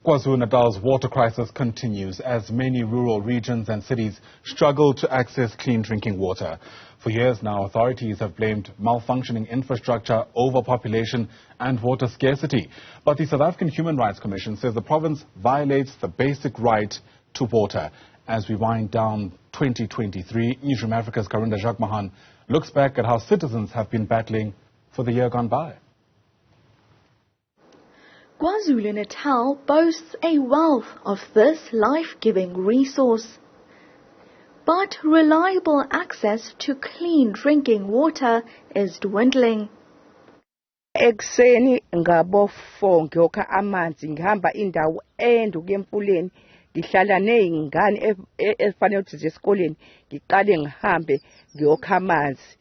KwaZulu-Natal's water crisis continues as many rural regions and cities struggle to access clean drinking water. For years now, authorities have blamed malfunctioning infrastructure, overpopulation and water scarcity. But the South African Human Rights Commission says the province violates the basic right to water. As we wind down 2023, Newzroom Afrika's Karinda Jagmohan looks back at how citizens have been battling for the year gone by. KwaZulu-Natal boasts a wealth of this life-giving resource. But reliable access to clean drinking water is dwindling. Ekuseni ngabo 4 ngiyokha amanzi ngihamba indawo ende ukuyempuleni ngihlala nezingane efanele ukuthi esikoleni ngiqale ngihambe ngiyokha amanzi.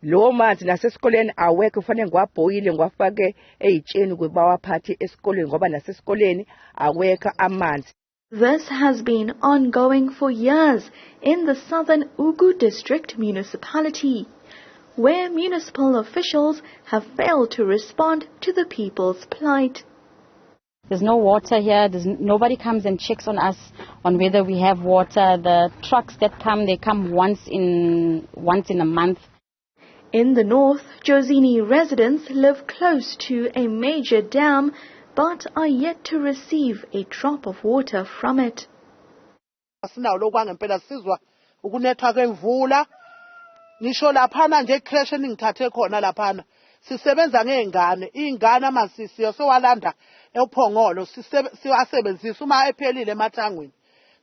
Lo manzi nasesikoleni awekho kufanele ngiwabhoyile ngiwafake ezitsheni kubawaphathi esikoleni ngoba nasesikoleni awekho amanzi. This has been ongoing for years in the southern Ugu district municipality, where municipal officials have failed to respond to the people's plight. There's no water here. Nobody comes and checks on us on whether we have water. The trucks that come, they come once in a month. In the north, Jozini residents live close to a major dam but are yet to receive a drop of water from it. Asinawo lokwangempela sizwa ukunethwa kwemvula ngisho laphana nje creche engithathe khona laphana sisebenza ngezingane ingane amasisiyo sowalanda ephongolo siwasebenzisa uma ephelile emathangweni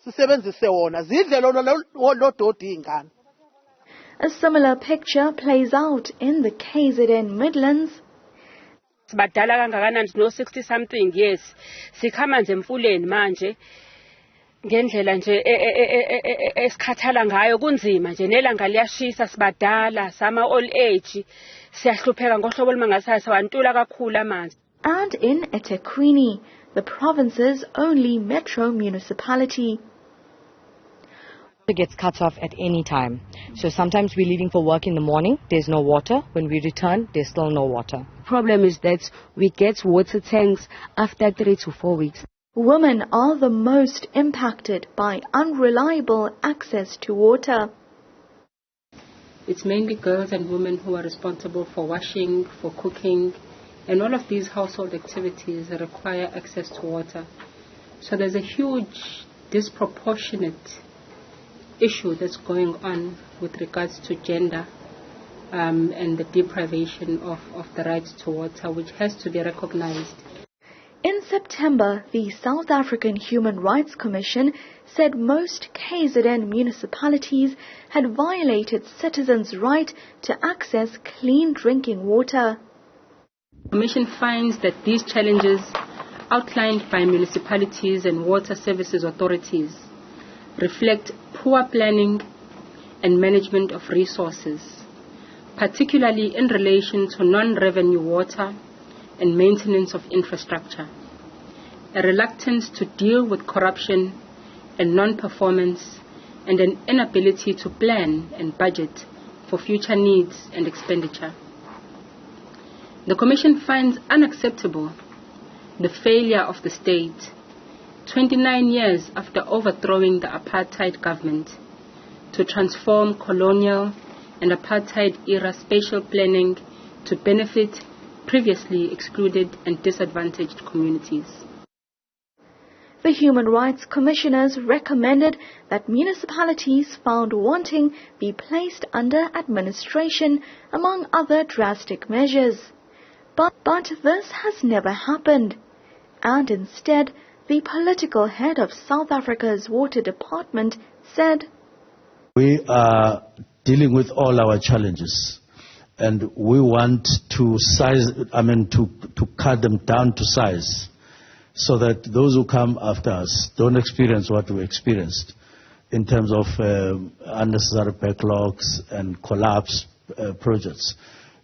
sisebenzise wona zidle lo dodi ingane. A similar picture plays out in the KZN Midlands. Sibadala kangakanani no 60 something years sikhama nje emfuleni manje ngendlela nje esikhathala ngayo kunzima nje nelanga liyashisa sibadala sama old age siyahlupheka ngohlobo olumangasayo sawantula kakhulu amanzi. And in eThekwini, the province's only metro municipality, it gets cut off at any time. So sometimes we're leaving for work in the morning, there's no water. When we return, there's still no water. Problem is that we get water tanks after 3 to 4 weeks. Women are the most impacted by unreliable access to water. It's mainly girls and women who are responsible for washing, for cooking, and all of these household activities require access to water. So there's a huge disproportionate issue that's going on with regards to gender and the deprivation of the right to water, which has to be recognized. In September, the South African Human Rights Commission said most KZN municipalities had violated citizens' right to access clean drinking water. The Commission finds that these challenges outlined by municipalities and water services authorities reflect poor planning and management of resources, particularly in relation to non-revenue water and maintenance of infrastructure, a reluctance to deal with corruption and non-performance, and an inability to plan and budget for future needs and expenditure. The Commission finds unacceptable the failure of the state 29 years after overthrowing the apartheid government to transform colonial and apartheid-era spatial planning to benefit previously excluded and disadvantaged communities. The Human Rights Commissioners recommended that municipalities found wanting be placed under administration, among other drastic measures. But this has never happened, and instead, the political head of South Africa's Water Department said, "We are dealing with all our challenges, and we want to to cut them down to size, so that those who come after us don't experience what we experienced in terms of unnecessary backlogs and collapse projects."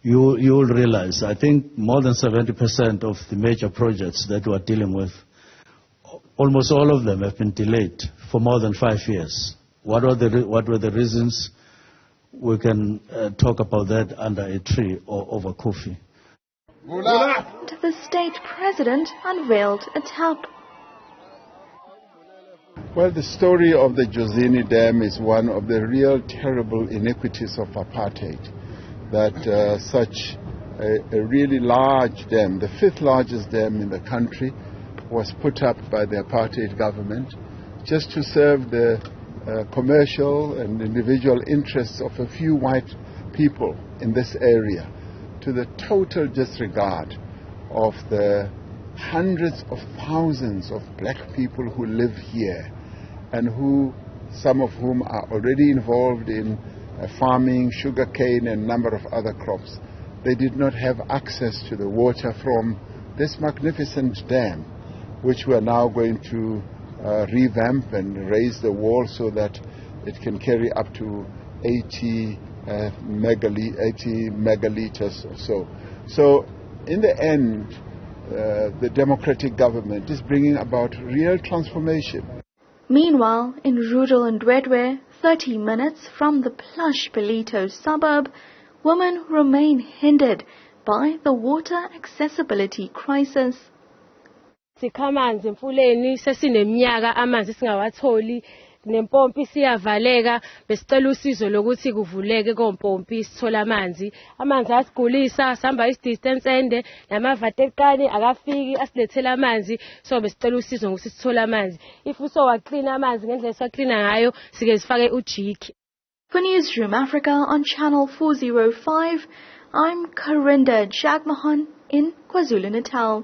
You will realize, I think more than 70% of the major projects that we are dealing with, almost all of them have been delayed for more than 5 years. What were the reasons? We can talk about that under a tree or over coffee. The state president unveiled a tap. Well, the story of the Jozini Dam is one of the real terrible iniquities of apartheid, that such a really large dam, the 5th largest dam in the country, was put up by the apartheid government just to serve the commercial and individual interests of a few white people in this area, to the total disregard of the hundreds of thousands of black people who live here, and who, some of whom are already involved in farming, sugarcane, and a number of other crops. They did not have access to the water from this magnificent dam, which we are now going to revamp and raise the wall so that it can carry up to 80 megaliters or so. So in the end, the democratic government is bringing about real transformation. Meanwhile, in rural Ndwedwe, 30 minutes from the plush Ballito suburb, women remain hindered by the water accessibility crisis. Sikhamanzi emfuleni sesineminyaka amanzi singawatholi nempompi siyavaleka besicela usizo lokuthi kuvuleke kompompi sithola amanzi asigulisa sihamba distance ende namavate eqani akafiki asilethela amanzi so besicela usizo ngokuthi sithola amanzi if uso clean amanzi ngendlela sicleana ngayo sike sifake ujiki. For Newzroom Africa on channel 405, I'm Karinda Jagmohan in KwaZulu-Natal.